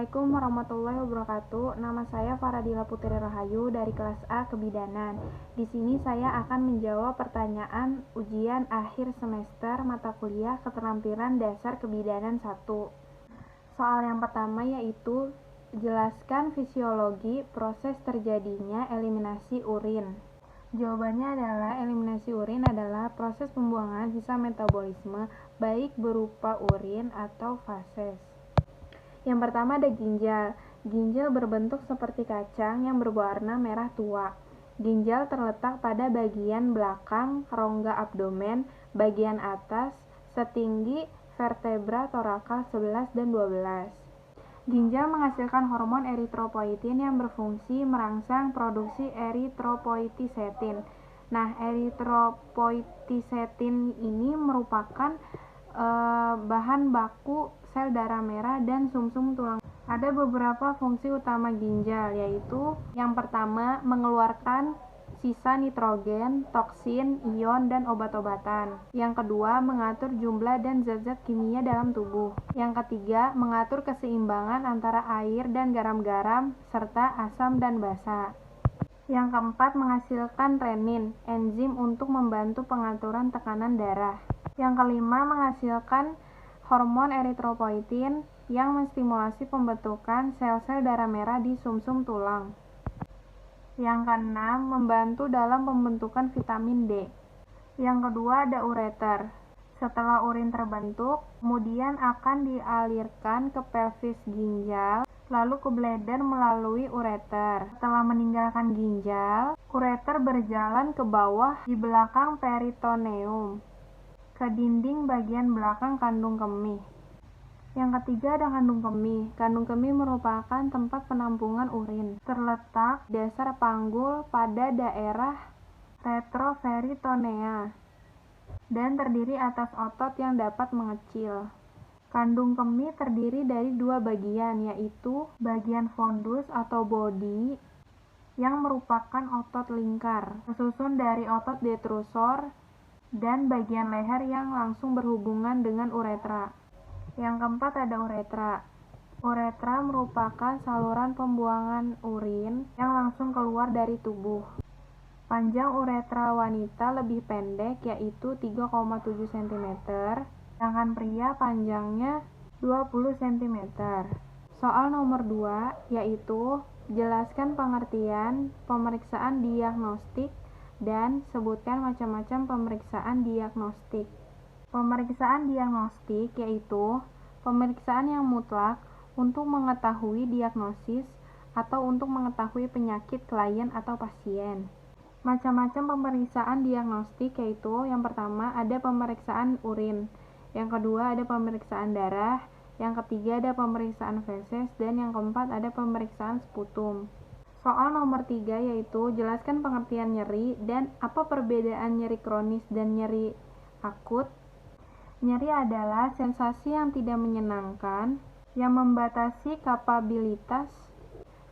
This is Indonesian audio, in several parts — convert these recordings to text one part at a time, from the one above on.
Assalamualaikum warahmatullahi wabarakatuh. Nama saya Faradila Putri Rahayu dari kelas A Kebidanan. Di sini saya akan menjawab pertanyaan ujian akhir semester mata kuliah Keterampilan Dasar Kebidanan 1. Soal yang pertama yaitu jelaskan fisiologi proses terjadinya eliminasi urin. Jawabannya adalah eliminasi urin adalah proses pembuangan sisa metabolisme baik berupa urin atau fases. Yang pertama ada ginjal. Ginjal berbentuk seperti kacang yang berwarna merah tua. Ginjal terletak pada bagian belakang rongga abdomen, bagian atas, setinggi vertebra torakal 11 dan 12. Ginjal menghasilkan hormon eritropoietin yang berfungsi merangsang produksi eritropoietisetin. Nah, eritropoietisetin ini merupakan bahan baku sel darah merah dan sumsum tulang. Ada beberapa fungsi utama ginjal, yaitu yang pertama mengeluarkan sisa nitrogen, toksin, ion, dan obat-obatan. Yang kedua mengatur jumlah dan zat-zat kimia dalam tubuh. Yang ketiga mengatur keseimbangan antara air dan garam-garam serta asam dan basa. Yang keempat menghasilkan renin, enzim untuk membantu pengaturan tekanan darah. Yang kelima menghasilkan hormon eritropoietin yang menstimulasi pembentukan sel-sel darah merah di sumsum tulang. Yang keenam membantu dalam pembentukan vitamin D. Yang kedua ada ureter. Setelah urin terbentuk, kemudian akan dialirkan ke pelvis ginjal, lalu ke bladder melalui ureter. Setelah meninggalkan ginjal, ureter berjalan ke bawah di belakang peritoneum, ke dinding bagian belakang kandung kemih. Yang ketiga ada kandung kemih. Kandung kemih merupakan tempat penampungan urin. Terletak dasar panggul pada daerah retroperitoneal dan terdiri atas otot yang dapat mengecil. Kandung kemih terdiri dari dua bagian, yaitu bagian fundus atau bodi yang merupakan otot lingkar, tersusun dari otot detrusor dan bagian leher yang langsung berhubungan dengan uretra. Yang keempat ada uretra. Uretra merupakan saluran pembuangan urin yang langsung keluar dari tubuh. Panjang uretra wanita lebih pendek, yaitu 3,7 cm, sedangkan pria panjangnya 20 cm. Soal nomor 2 yaitu jelaskan pengertian pemeriksaan diagnostik dan sebutkan macam-macam pemeriksaan diagnostik. Pemeriksaan diagnostik yaitu pemeriksaan yang mutlak untuk mengetahui diagnosis atau untuk mengetahui penyakit klien atau pasien. Macam-macam pemeriksaan diagnostik yaitu yang pertama ada pemeriksaan urin, yang kedua ada pemeriksaan darah, yang ketiga ada pemeriksaan feses, dan yang keempat ada pemeriksaan sputum. Soal nomor 3 yaitu jelaskan pengertian nyeri dan apa perbedaan nyeri kronis dan nyeri akut. Nyeri adalah sensasi yang tidak menyenangkan yang membatasi kapabilitas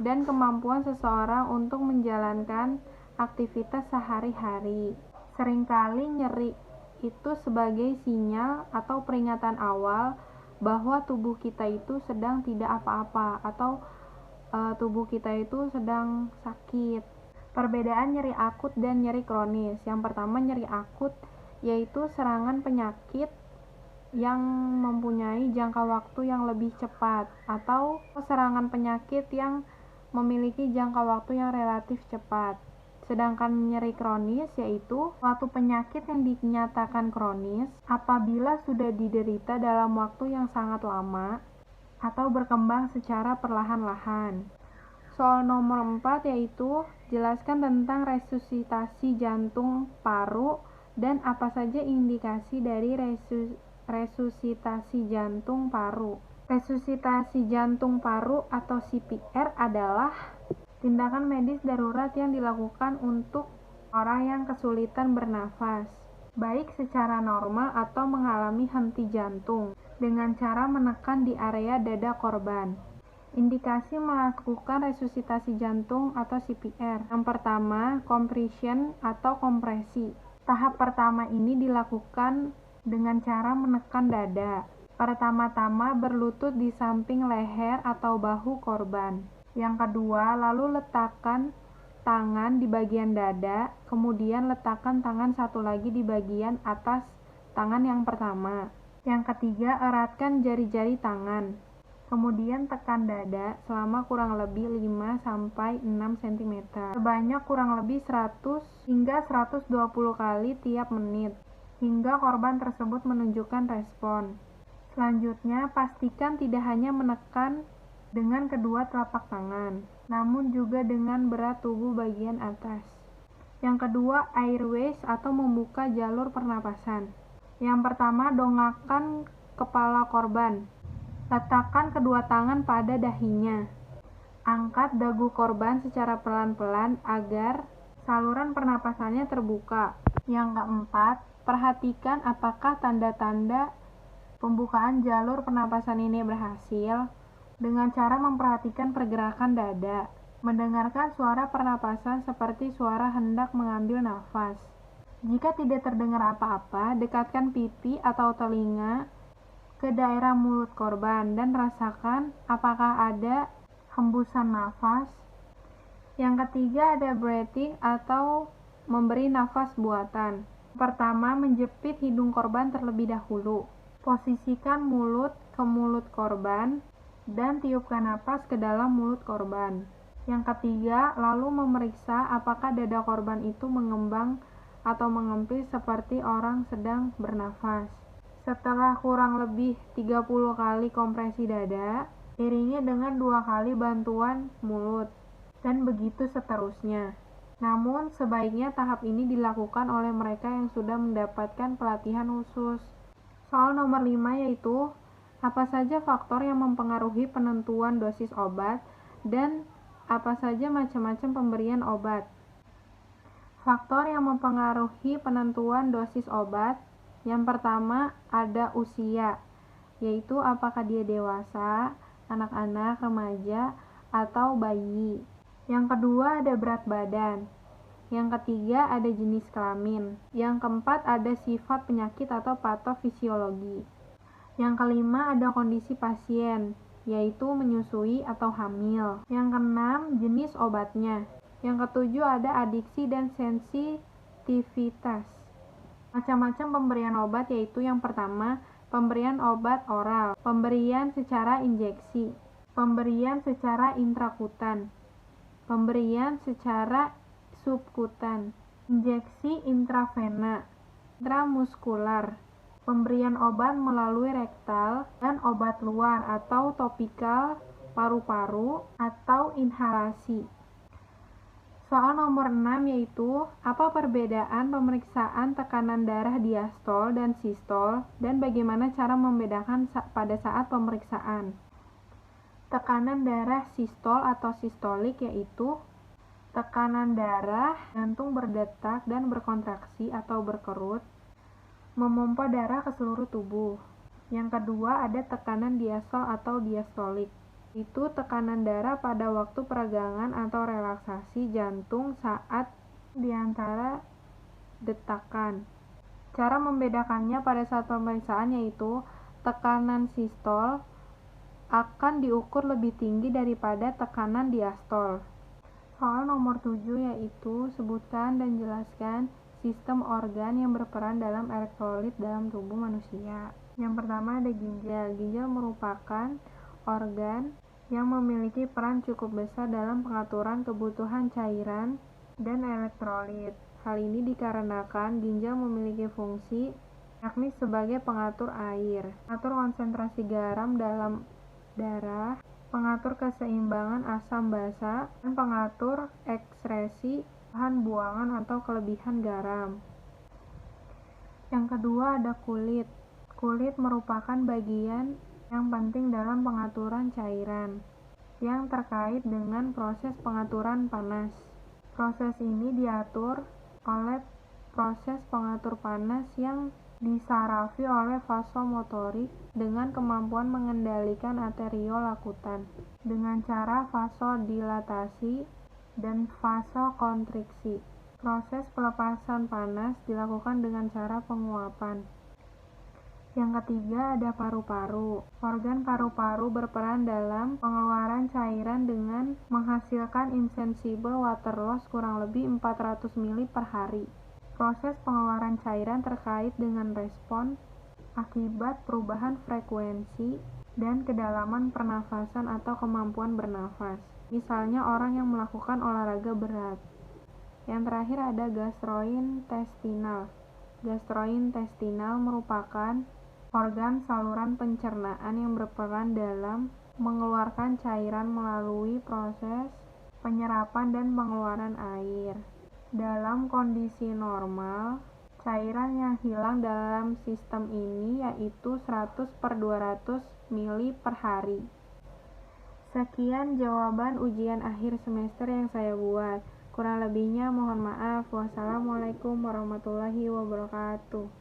dan kemampuan seseorang untuk menjalankan aktivitas sehari-hari. Seringkali nyeri itu sebagai sinyal atau peringatan awal bahwa tubuh kita itu sedang tidak apa-apa atau tubuh kita itu sedang sakit. Perbedaan nyeri akut dan nyeri kronis. Yang pertama nyeri akut yaitu serangan penyakit yang mempunyai jangka waktu yang lebih cepat atau serangan penyakit yang memiliki jangka waktu yang relatif cepat. Sedangkan nyeri kronis yaitu suatu penyakit yang dinyatakan kronis apabila sudah diderita dalam waktu yang sangat lama atau berkembang secara perlahan-lahan. Soal nomor 4 yaitu jelaskan tentang resusitasi jantung paru dan apa saja indikasi dari resusitasi jantung paru. Resusitasi jantung paru atau CPR adalah tindakan medis darurat yang dilakukan untuk orang yang kesulitan bernafas, baik secara normal atau mengalami henti jantung, dengan cara menekan di area dada korban. Indikasi melakukan resusitasi jantung atau CPR. Yang pertama, compression atau kompresi. Tahap pertama ini dilakukan dengan cara menekan dada. Pertama-tama berlutut di samping leher atau bahu korban. Yang kedua, lalu letakkan tangan di bagian dada, kemudian letakkan tangan satu lagi di bagian atas tangan yang pertama. Yang ketiga, eratkan jari-jari tangan. Kemudian tekan dada selama kurang lebih 5-6 cm. Sebanyak kurang lebih 100 hingga 120 kali tiap menit, hingga korban tersebut menunjukkan respon. Selanjutnya, pastikan tidak hanya menekan dengan kedua telapak tangan, namun juga dengan berat tubuh bagian atas. Yang kedua, airways atau membuka jalur pernapasan. Yang pertama, dongakkan kepala korban. Letakkan kedua tangan pada dahinya. Angkat dagu korban secara pelan-pelan agar saluran pernapasannya terbuka. Yang keempat, perhatikan apakah tanda-tanda pembukaan jalur pernapasan ini berhasil dengan cara memperhatikan pergerakan dada, mendengarkan suara pernapasan seperti suara hendak mengambil nafas. Jika tidak terdengar apa-apa, dekatkan pipi atau telinga ke daerah mulut korban dan rasakan apakah ada hembusan nafas. Yang ketiga ada breathing atau memberi nafas buatan. Pertama, menjepit hidung korban terlebih dahulu. Posisikan mulut ke mulut korban dan tiupkan napas ke dalam mulut korban. Yang ketiga, lalu memeriksa apakah dada korban itu mengembang atau mengempis seperti orang sedang bernafas. Setelah kurang lebih 30 kali kompresi dada, iringi dengan 2 kali bantuan mulut, dan begitu seterusnya. Namun, sebaiknya tahap ini dilakukan oleh mereka yang sudah mendapatkan pelatihan khusus. Soal nomor 5 yaitu, apa saja faktor yang mempengaruhi penentuan dosis obat dan apa saja macam-macam pemberian obat. Faktor yang mempengaruhi penentuan dosis obat, yang pertama ada usia, yaitu apakah dia dewasa, anak-anak, remaja, atau bayi. Yang kedua ada berat badan. Yang ketiga ada jenis kelamin. Yang keempat ada sifat penyakit atau patofisiologi. Yang kelima ada kondisi pasien, yaitu menyusui atau hamil. Yang keenam jenis obatnya. Yang ketujuh ada adiksi dan sensitivitas. Macam-macam pemberian obat yaitu yang pertama pemberian obat oral, pemberian secara injeksi, pemberian secara intrakutan, pemberian secara subkutan, injeksi intravena, intramuskular, pemberian obat melalui rektal, dan obat luar atau topikal, paru-paru, atau inhalasi. Soal nomor 6 yaitu, apa perbedaan pemeriksaan tekanan darah diastol dan sistol dan bagaimana cara membedakan pada saat pemeriksaan. Tekanan darah sistol atau sistolik yaitu tekanan darah jantung berdetak dan berkontraksi atau berkerut, memompa darah ke seluruh tubuh. Yang kedua ada tekanan diastol atau diastolik, itu tekanan darah pada waktu peragangan atau relaksasi jantung saat di antara detakan. Cara membedakannya pada saat pemeriksaan yaitu tekanan sistol akan diukur lebih tinggi daripada tekanan diastol. Soal nomor 7 yaitu sebutkan dan jelaskan sistem organ yang berperan dalam elektrolit dalam tubuh manusia. Yang pertama ada ginjal. Ginjal merupakan organ yang memiliki peran cukup besar dalam pengaturan kebutuhan cairan dan elektrolit. Hal ini dikarenakan ginjal memiliki fungsi yakni sebagai pengatur air, pengatur konsentrasi garam dalam darah, pengatur keseimbangan asam basa, dan pengatur ekskresi bahan buangan atau kelebihan garam. Yang kedua ada kulit. Kulit merupakan bagian yang penting dalam pengaturan cairan yang terkait dengan proses pengaturan panas. Proses ini diatur oleh proses pengatur panas yang disarafi oleh vasomotorik dengan kemampuan mengendalikan arteriol lakutan dengan cara vasodilatasi dan vasokontriksi. Proses pelepasan panas dilakukan dengan cara penguapan. Yang ketiga ada paru-paru. Organ paru-paru berperan dalam pengeluaran cairan dengan menghasilkan insensible water loss kurang lebih 400 ml per hari. Proses pengeluaran cairan terkait dengan respon akibat perubahan frekuensi dan kedalaman pernafasan atau kemampuan bernafas. Misalnya orang yang melakukan olahraga berat. Yang terakhir ada gastrointestinal. Gastrointestinal merupakan organ saluran pencernaan yang berperan dalam mengeluarkan cairan melalui proses penyerapan dan pengeluaran air. Dalam kondisi normal, cairan yang hilang dalam sistem ini yaitu 100/200 ml per hari. Sekian jawaban ujian akhir semester yang saya buat. Kurang lebihnya mohon maaf. Wassalamualaikum warahmatullahi wabarakatuh.